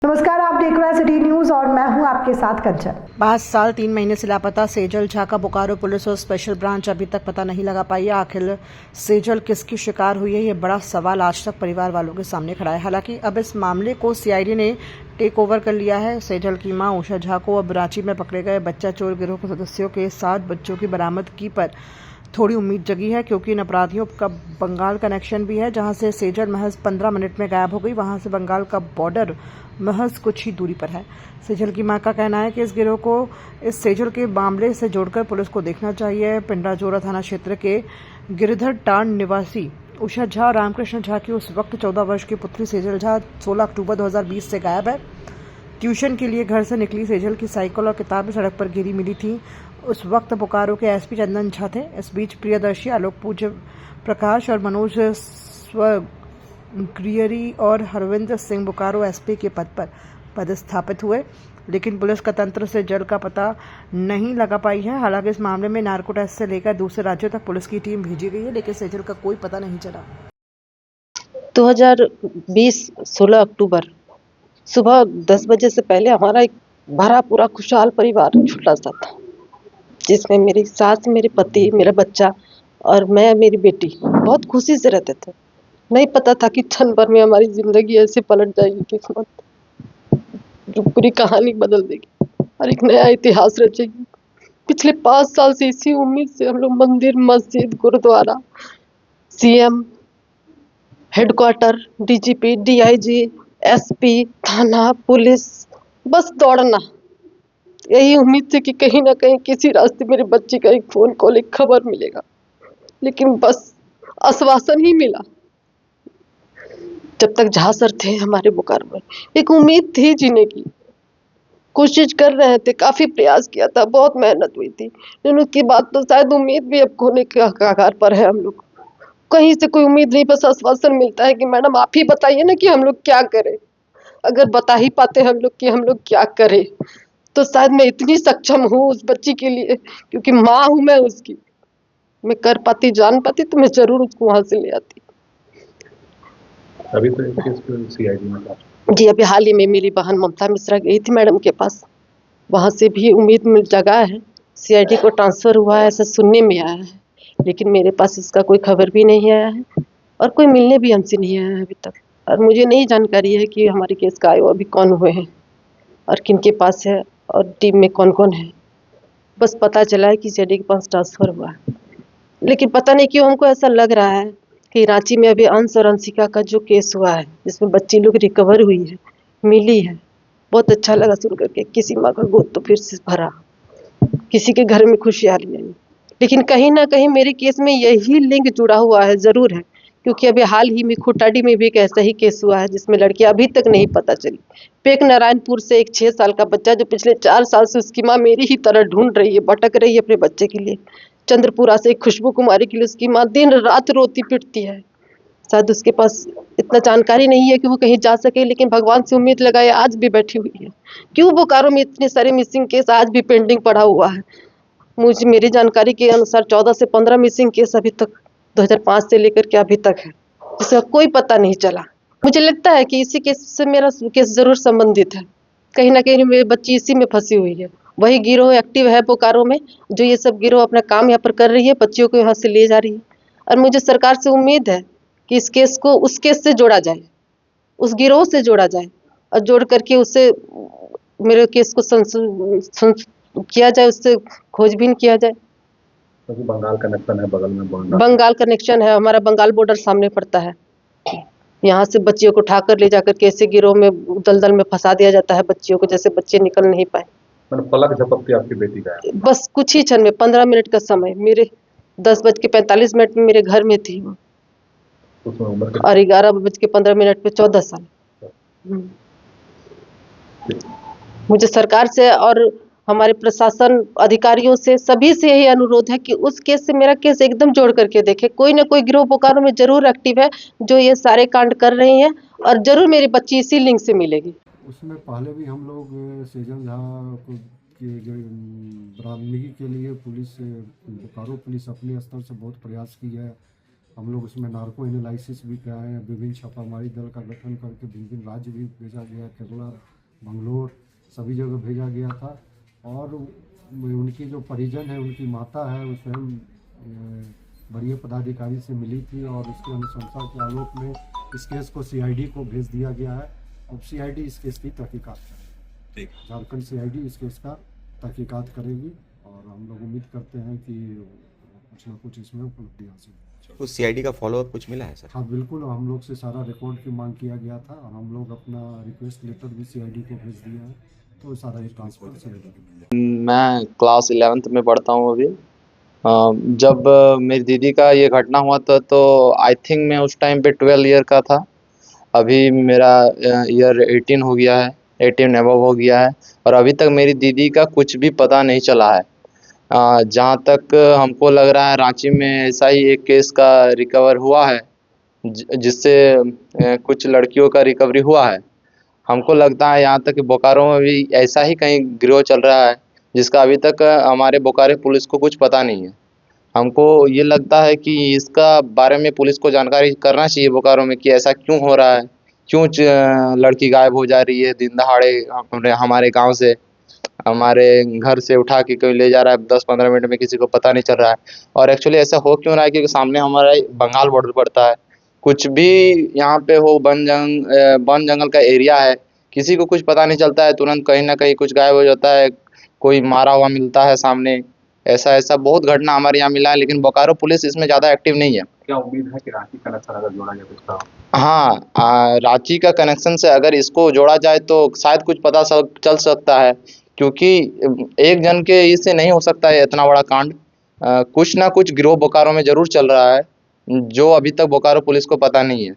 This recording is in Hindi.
नमस्कार, आप देख रहे हैं सिटी न्यूज और मैं हूं आपके साथ कंचन। 5 साल 3 महीने से लापता सेजल झा का बोकारो पुलिस और स्पेशल ब्रांच अभी तक पता नहीं लगा पाई है। आखिर सेजल किसकी शिकार हुई है, ये बड़ा सवाल आज तक परिवार वालों के सामने खड़ा है। हालांकि अब इस मामले को सीआईडी ने टेक ओवर कर लिया है। सेजल की मां उषा झा को अब रांची में पकड़े गए बच्चा चोर गिरोह के सदस्यों के 7 बच्चों की बरामदगी पर थोड़ी उम्मीद जगी है, क्योंकि इन अपराधियों का बंगाल कनेक्शन भी है। जहां से सेजल महज 15 मिनट में गायब हो गई, वहां से बंगाल का बॉर्डर महज कुछ ही दूरी पर है। सेजल की मां का कहना है कि इस गिरोह को इस सेजल के मामले से जोड़कर पुलिस को देखना चाहिए। पिंडाजोरा थाना क्षेत्र के गिरधर टांड निवासी उषा झा रामकृष्ण झा की उस वक्त 14 वर्ष की पुत्री सेजल झा 16 अक्टूबर 2020 से गायब है। ट्यूशन के लिए घर से निकली सेजल की साइकिल और किताबें सड़क पर गिरी मिली थी। उस वक्त बोकारो के एसपी चंदन झा थे। इस बीच प्रियदर्शी, आलोक पूज्य प्रकाश और मनोज स्वग्रियरी और हरविंदर सिंह बोकारो एसपी के पद पर पदस्थापित हुए, लेकिन पुलिस का तंत्र से जड़ का पता नहीं लगा पाई है। हालांकि इस मामले में नार्को टेस्ट से लेकर दूसरे राज्यों तक पुलिस की टीम भेजी गई है, लेकिन सेजल का कोई पता नहीं चला। 2020 16 अक्टूबर सुबह 10 बजे से पहले हमारा एक भरा पूरा खुशहाल परिवार छोटा सा था, जिसमें मेरी सास, मेरे पति, मेरा बच्चा और मैं, मेरी बेटी बहुत खुशी से रहते थे। नहीं पता था कि क्षण भर में हमारी जिंदगी ऐसे पलट जाएगी, किस्मत जो पूरी कहानी बदल देगी और एक नया इतिहास रचेगी। पिछले 5 साल से इसी उम्मीद से हम लोग मंदिर, मस्जिद, गुरुद्वारा, CM, headquarter, DGP, DIG, SP, थाना, पुलिस, बस दौड़ना, यही उम्मीद थी कि कहीं ना कहीं किसी रास्ते मेरे बच्चे का एक फोन कॉल, एक खबर मिलेगा। लेकिन बस आश्वासन ही मिला। जब तक झा सर थे हमारे बोकारो में, एक उम्मीद थी जीने की, कोशिश कर रहे थे, काफी प्रयास किया था, बहुत मेहनत हुई थी, लेकिन उसके बाद तो शायद उम्मीद भी अब खोने के कगार पर है। हम लोग कहीं से कोई उम्मीद नहीं, बस आश्वासन मिलता है कि मैडम आप ही बताइए ना कि हम लोग क्या करें। अगर बता ही पाते हम लोग कि हम लोग क्या करें, तो शायद मैं इतनी सक्षम हूँ उस बच्ची के लिए, क्योंकि माँ हूँ मैं उसकी। मैं कर पाती, जान पाती तो मैं जरूर उसको वहां से ले आती। अभी तो इस केस को सीआईडी में था। जी, अभी हाल ही में मेरी बहन ममता मिश्रा गई थी मैडम के पास, वहां से भी उम्मीद मिल जगा है। सीआईडी को ट्रांसफर हुआ है ऐसा सुनने में आया है, लेकिन मेरे पास इसका कोई खबर भी नहीं आया है और कोई मिलने भी हमसे नहीं आया है अभी तक। और मुझे नहीं जानकारी है कि हमारे केस का आयो अभी कौन हुए हैं और किन के पास है और टीम में कौन कौन है। बस पता चला है कि सीआईडी के पास ट्रांसफर हुआ है, लेकिन पता नहीं क्यों हमको ऐसा लग रहा है कि रांची में अभी अंश और अंशिका का जो केस हुआ है, जिसमें बच्ची लोग रिकवर हुई है, मिली है, बहुत अच्छा लगा सुन करके। किसी माँ का गोद तो फिर से भरा, किसी के घर में खुशहाली आई। लेकिन कहीं ना कहीं मेरे केस में यही लिंक जुड़ा हुआ है, जरूर है, क्योंकि अभी हाल ही में खुटाडी में भी एक ऐसा ही केस हुआ है जिसमें लड़की अभी तक नहीं पता चली। पेक नारायणपुर से एक 6 साल का बच्चा, जो पिछले 4 साल से उसकी माँ मेरी ही तरह ढूंढ रही है, भटक रही है अपने बच्चे के लिए। चंद्रपुरा से एक खुशबू कुमारी के लिए उसकी माँ दिन रात रोती पिटती है। शायद उसके पास इतना जानकारी नहीं है कि वो कहीं जा सके, लेकिन भगवान से उम्मीद लगाए आज भी बैठी हुई है। क्यों बोकारो में इतने सारे मिसिंग केस आज भी पेंडिंग पड़ा हुआ है? मुझे मेरी जानकारी के अनुसार 14 से 15 मिसिंग केस अभी तक 2005 से लेकर के अभी तक है, जिसका कोई पता नहीं चला। मुझे लगता है कि इसी केस से मेरा केस जरूर संबंधित है। कहीं ना कहीं मेरी बच्ची इसी में फंसी हुई है। वही गिरोह एक्टिव है बोकारो में, जो ये सब गिरोह अपना काम यहाँ पर कर रही है, बच्चियों को यहाँ से ले जा रही है। और मुझे सरकार से उम्मीद है कि इस केस को उस केस से जोड़ा जाए, उस गिरोह से जोड़ा जाए और जोड़ करके उससे मेरे केस को किया जाए, उससे खोजबीन किया जाए। क्योंकि बंगाल कनेक्शन है, बगल में बंगाल कनेक्शन है, हमारा बंगाल बॉर्डर सामने पड़ता है। यहाँ से बच्चियों को उठाकर ले जाकर के ऐसे गिरोह में दलदल में फंसा दिया जाता है बच्चियों को, जैसे बच्चे निकल नहीं पाए। मैंने पलक झपकती आपकी बेटी का है। बस कुछ ही क्षण में 15 मिनट का समय, मेरे 10:45 में मेरे घर में थी वो, उसमें उम्र और 11:15 पे 14 साल। मुझे सरकार से और हमारे प्रशासन अधिकारियों से, सभी से यही अनुरोध है कि उस केस से मेरा केस एकदम जोड़ करके देखे। कोई ना कोई गिरोह बोकारो में जरूर एक्टिव है जो ये सारे कांड कर रही हैं, और जरूर मेरी बच्ची इसी लिंक से मिलेगी। उसमें पहले भी हम लोग सेजल झा को के बरामदगी के लिए पुलिस, बोकारो पुलिस अपने स्तर से बहुत प्रयास की है। हम लोग उसमें नार्को एनालिसिस भी कराए हैं। विभिन्न छापामारी दल का गठन करके विभिन्न राज्य भी भेजा गया, केरला, बंगलोर, सभी जगह भेजा गया था। और उनकी जो परिजन है, उनकी माता है, वो स्वयं वरीय पदाधिकारी से मिली थी और उसके अनुशंसा के आलोक में इस केस को सीआईडी को भेज दिया गया है। अब सीआईडी इस केस की तहकीकात करेगी, झारखंड सीआईडी इस केस का तहकीकात करेगी और हम लोग उम्मीद करते हैं कि कुछ ना कुछ इसमें उपलब्धि हासिल हो। कुछ सीआईडी का फॉलोअप कुछ मिला है सर? हाँ बिल्कुल, हम लोग से सारा रिकॉर्ड की मांग किया गया था और हम लोग अपना रिक्वेस्ट लेटर भी सीआईडी को भेज दिया है, तो सारा ये ट्रांसफर सीआईडी को मिल जाएगा। मैं क्लास 11th में पढ़ता हूँ अभी। जब मेरी दीदी का ये घटना हुआ था तो आई थिंक मैं उस टाइम पे 12 ईयर का था। अभी मेरा ईयर 18 हो गया है, 18 एबव हो गया है और अभी तक मेरी दीदी का कुछ भी पता नहीं चला है। जहाँ तक हमको लग रहा है रांची में ऐसा ही एक केस का रिकवर हुआ है जिससे कुछ लड़कियों का रिकवरी हुआ है। हमको लगता है यहाँ तक कि बोकारो में भी ऐसा ही कहीं गिरोह चल रहा है जिसका अभी तक हमारे बोकारो पुलिस को कुछ पता नहीं है। हमको ये लगता है कि इसका बारे में पुलिस को जानकारी करना चाहिए बोकारो में कि ऐसा क्यों हो रहा है, क्यों लड़की गायब हो जा रही है दिन दहाड़े हमारे गांव से, हमारे घर से उठा के कोई ले जा रहा है 10-15 मिनट में, किसी को पता नहीं चल रहा है। और एक्चुअली ऐसा हो क्यों रहा है क्योंकि सामने हमारा बंगाल बॉर्डर पड़ता है। कुछ भी यहाँ पे हो वन जंगल का एरिया है, किसी को कुछ पता नहीं चलता है, तुरंत कहीं ना कहीं कुछ गायब हो जाता है, कोई मारा हुआ मिलता है सामने। ऐसा बहुत घटना हमारे यहाँ मिला है, लेकिन बोकारो पुलिस इसमें ज़्यादा एक्टिव नहीं है। क्या उम्मीद है कि रांची कनेक्शन अगर जोड़ा जाए तो इसका? हाँ, रांची का कनेक्शन से अगर इसको जोड़ा जाए तो शायद कुछ पता चल सकता है, क्योंकि एक जन के इससे नहीं हो सकता है इतना बड़ा कांड। कुछ ना कुछ गिरोह बोकारो में ज़रूर चल रहा है जो अभी तक बोकारो पुलिस को पता नहीं है।